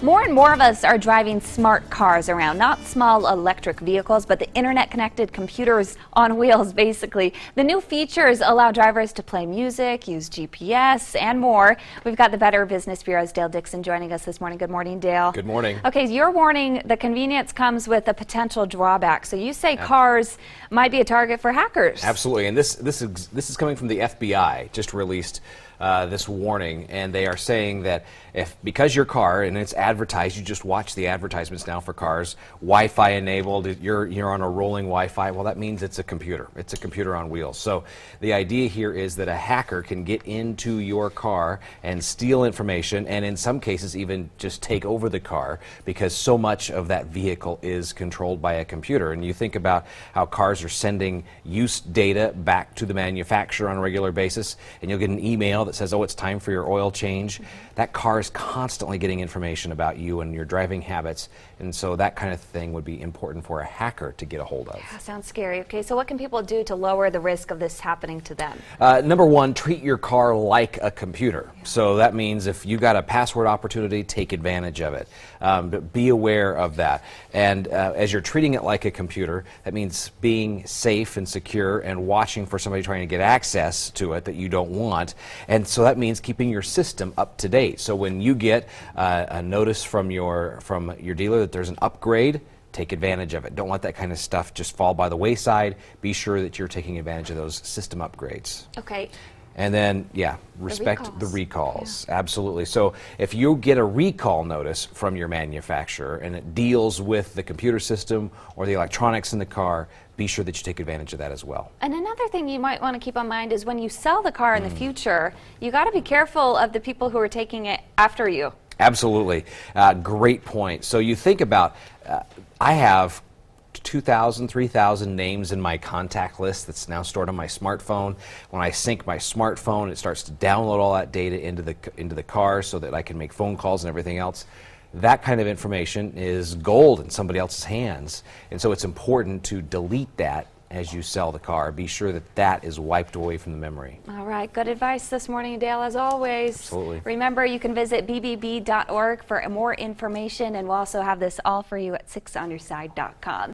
More and more of us are driving smart cars around, not small electric vehicles, but the internet-connected computers on wheels, basically. The new features allow drivers to play music, use GPS, and more. We've got the Better Business Bureau's Dale Dixon joining us this morning. Good morning, Dale. Good morning. Okay, you're warning the convenience comes with a potential drawback. So you say cars might be a target for hackers. Absolutely, and this is coming from the FBI. Just released this warning, and they are saying that because your car, and it's advertised, you just watch the advertisements now for cars, Wi-Fi enabled, you're on a rolling Wi-Fi, well, that means it's a computer. It's a computer on wheels. So the idea here is that a hacker can get into your car and steal information, and in some cases even just take over the car, because so much of that vehicle is controlled by a computer. And you think about how cars are sending use data back to the manufacturer on a regular basis, and you'll get an email that says, oh, it's time for your oil change. That car is constantly getting information about you and your driving habits, and so that kind of thing would be important for a hacker to get a hold of. Yeah, sounds scary. Okay, so what can people do to lower the risk of this happening to them? Number one, treat your car like a computer. So that means if you got a password opportunity, take advantage of it. But be aware of that. And as you're treating it like a computer, that means being safe and secure and watching for somebody trying to get access to it that you don't want. And so that means keeping your system up to date. So when you get a notice from your dealer that there's an upgrade, take advantage of it. Don't let that kind of stuff just fall by the wayside. Be sure that you're taking advantage of those system upgrades. Okay. And then, yeah, respect the recalls. Yeah. Absolutely. So if you get a recall notice from your manufacturer and it deals with the computer system or the electronics in the car, be sure that you take advantage of that as well. And another thing you might want to keep in mind is when you sell the car in the future, you got to be careful of the people who are taking it after you. Absolutely. Great point. So you think about, I have 2,000, 3,000 names in my contact list that's now stored on my smartphone. When I sync my smartphone, it starts to download all that data into the car so that I can make phone calls and everything else. That kind of information is gold in somebody else's hands, and so it's important to delete that as you sell the car. Be sure that that is wiped away from the memory. All right, good advice this morning, Dale, as always. Absolutely. Remember, you can visit bbb.org for more information, and we'll also have this all for you at 6onyourside.com.